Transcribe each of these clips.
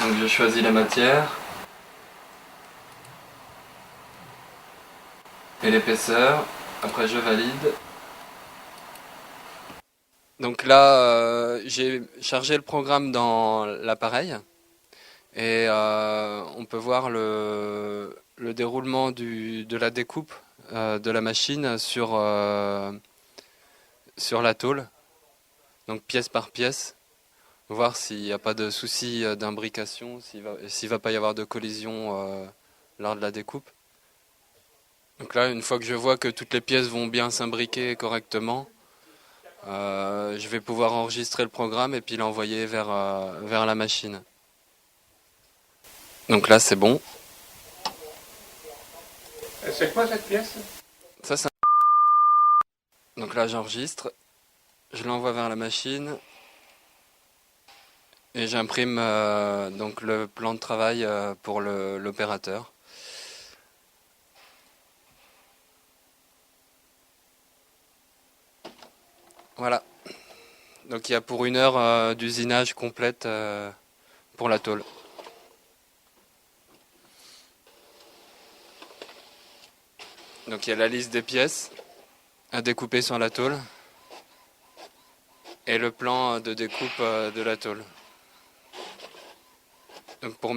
Donc je choisis la matière et l'épaisseur. Après je valide. Donc là, j'ai chargé le programme dans l'appareil et on peut voir le déroulement de la découpe de la machine sur la tôle, donc pièce par pièce, voir s'il n'y a pas de souci d'imbrication, s'il va pas y avoir de collision lors de la découpe. Donc là, une fois que je vois que toutes les pièces vont bien s'imbriquer correctement, je vais pouvoir enregistrer le programme et puis l'envoyer vers la machine. Donc là, c'est bon. C'est quoi cette pièce? Ça, c'est Donc là, j'enregistre, je l'envoie vers la machine et j'imprime donc le plan de travail pour l'opérateur. Voilà. Donc il y a pour 1 heure d'usinage complète pour la tôle. Donc il y a la liste des pièces à découper sur la tôle et le plan de découpe de la tôle. Donc pour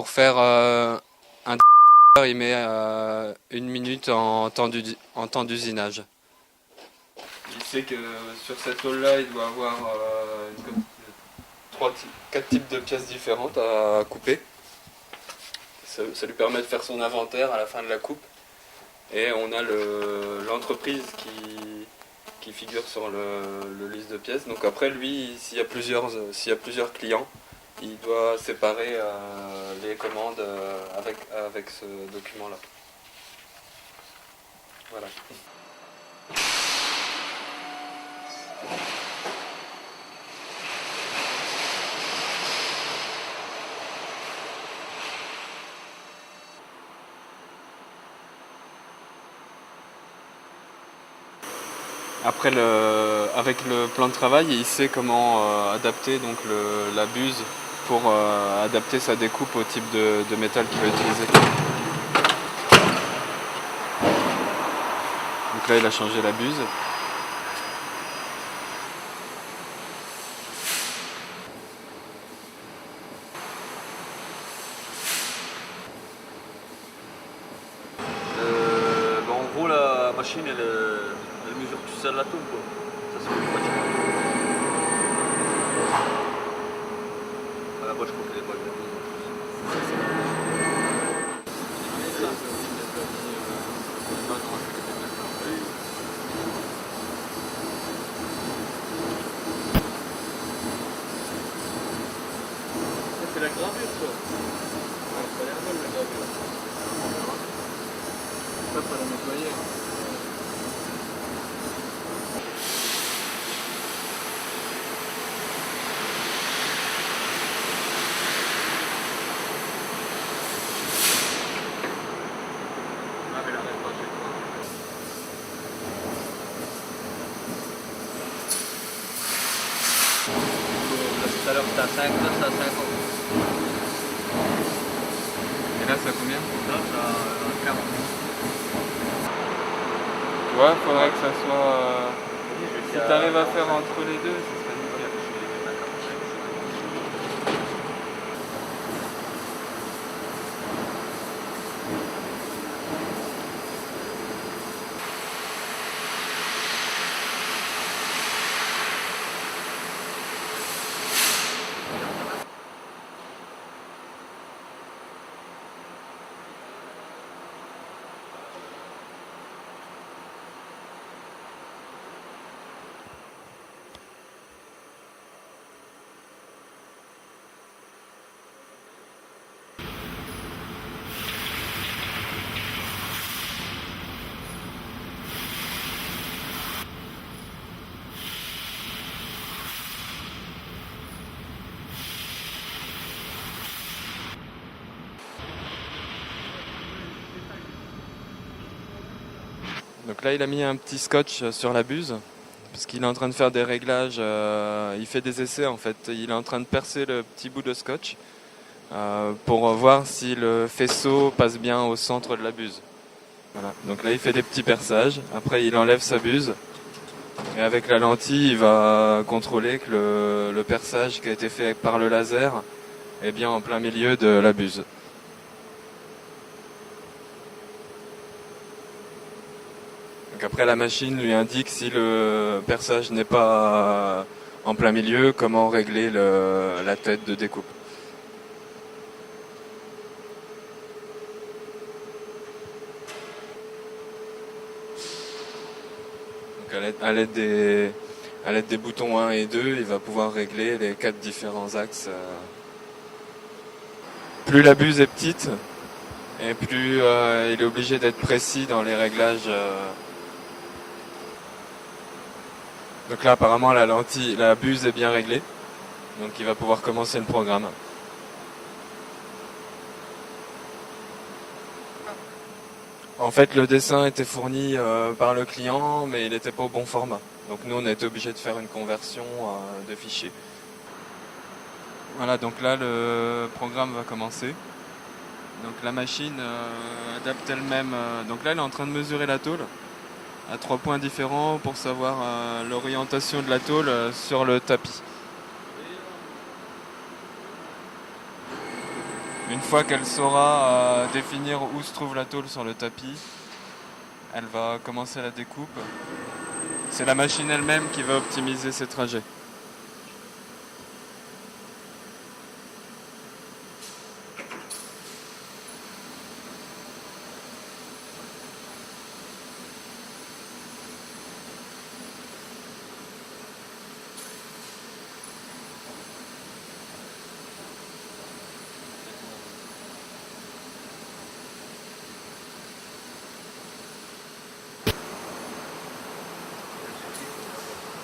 faire un il met 1 minute en temps d'usinage. Il sait que sur cette tôle-là, il doit avoir 4 types de pièces différentes à couper. Ça lui permet de faire son inventaire à la fin de la coupe. Et on a l'entreprise qui figure sur le liste de pièces. Donc après, lui, s'il y a plusieurs clients, il doit séparer les commandes avec ce document-là. Voilà. Après, avec le plan de travail, il sait comment adapter donc la buse pour adapter sa découpe au type de métal qu'il va utiliser. Donc là, il a changé la buse. En gros, la machine, elle mesure tout seul la tôle, quoi. Ça, c'est plus pratique. À la base, je crois qu'elle est pas grande. C'est la gravure, ça. Ça a l'air mal, la gravure. Ça, faut la nettoyer. Tout à l'heure c'était à 5, là c'est à 50. Et là, c'est à combien? Là c'est à 40. Tu vois, il faudrait que ça soit... si tu arrives à faire entre les deux, ça serait nickel. Donc là, il a mis un petit scotch sur la buse, parce qu'il est en train de faire des réglages, il fait des essais en fait. Il est en train de percer le petit bout de scotch pour voir si le faisceau passe bien au centre de la buse. Voilà. Donc là il fait des petits perçages, après il enlève sa buse et avec la lentille il va contrôler que le perçage qui a été fait par le laser est bien en plein milieu de la buse. Donc après la machine lui indique si le perçage n'est pas en plein milieu, comment régler la tête de découpe. Donc à l'aide des boutons 1 et 2, il va pouvoir régler les 4 différents axes. Plus la buse est petite, et plus il est obligé d'être précis dans les réglages. Donc là apparemment la buse est bien réglée, donc il va pouvoir commencer le programme. En fait le dessin était fourni par le client, mais il n'était pas au bon format. Donc nous on a été obligé de faire une conversion de fichier. Voilà, donc là le programme va commencer. Donc la machine adapte elle-même. Donc là elle est en train de mesurer la tôle à 3 points différents pour savoir l'orientation de la tôle sur le tapis. Une fois qu'elle saura définir où se trouve la tôle sur le tapis, elle va commencer la découpe. C'est la machine elle-même qui va optimiser ses trajets.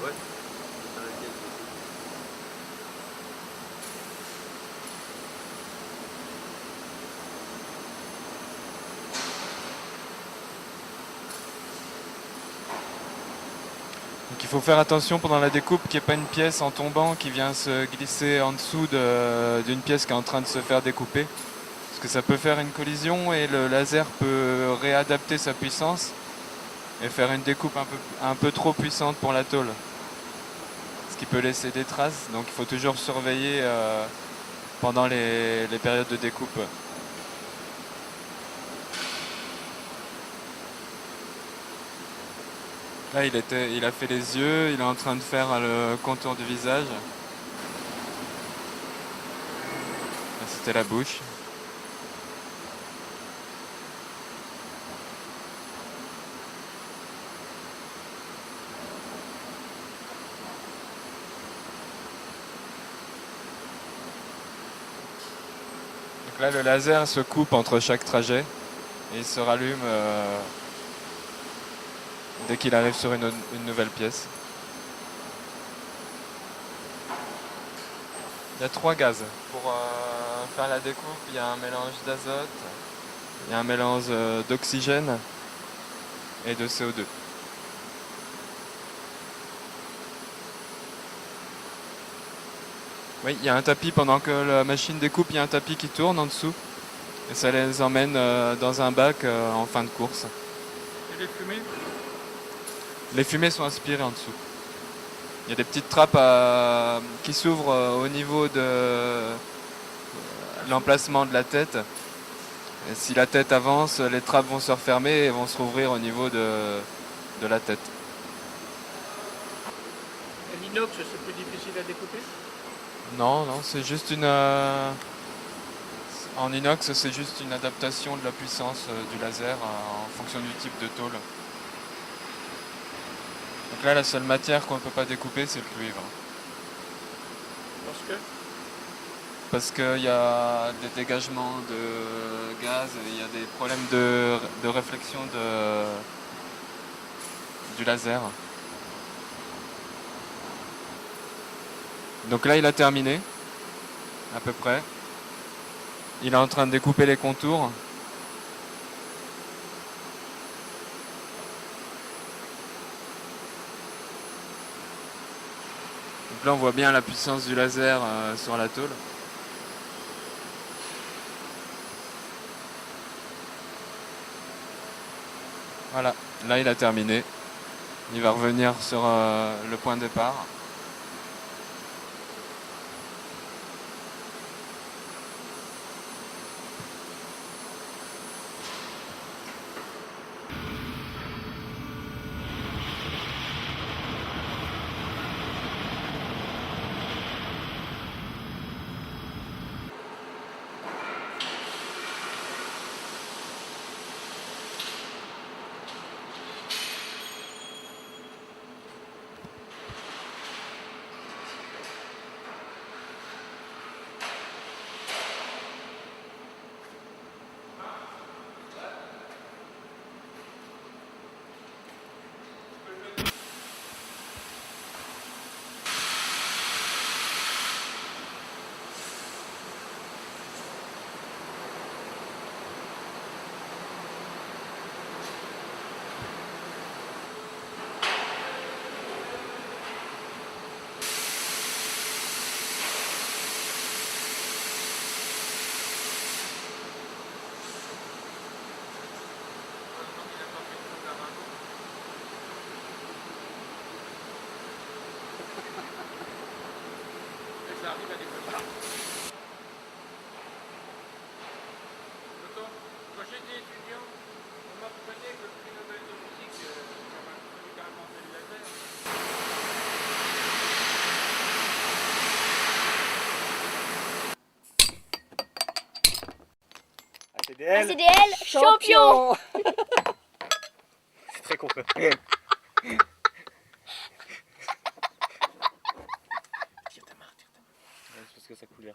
Ouais. Donc il faut faire attention pendant la découpe qu'il n'y ait pas une pièce en tombant qui vient se glisser en dessous d'une pièce qui est en train de se faire découper. Parce que ça peut faire une collision et le laser peut réadapter sa puissance et faire une découpe un peu trop puissante pour la tôle. Ce qui peut laisser des traces, donc il faut toujours surveiller pendant les périodes de découpe. Là il a fait les yeux, il est en train de faire le contour du visage. Là, c'était la bouche. Donc là le laser se coupe entre chaque trajet et il se rallume dès qu'il arrive sur une nouvelle pièce. Il y a 3 gaz. Pour faire la découpe, il y a un mélange d'azote, il y a un mélange d'oxygène et de CO2. Oui, il y a un tapis pendant que la machine découpe, il y a un tapis qui tourne en dessous et ça les emmène dans un bac en fin de course. Et les fumées? Les fumées sont aspirées en dessous. Il y a des petites trappes qui s'ouvrent au niveau de l'emplacement de la tête. Et si la tête avance, les trappes vont se refermer et vont se rouvrir au niveau de la tête. Et l'inox, c'est plus difficile à découper? Non, c'est juste en inox, c'est juste une adaptation de la puissance du laser en fonction du type de tôle. Donc là, la seule matière qu'on ne peut pas découper, c'est le cuivre. Parce qu'il y a des dégagements de gaz, et il y a des problèmes de réflexion du laser. Donc là, il a terminé, à peu près. Il est en train de découper les contours. Donc là, on voit bien la puissance du laser sur la tôle. Voilà, là il a terminé. Il va revenir sur le point de départ. Ça arrive à décoller. Quand j'étais étudiant, on m'apprenait que le prix Nobel de physique, ça m'a carrément fait le laser. ACDL, champion. C'est très content. Tire ta main. C'est parce que ça coulait.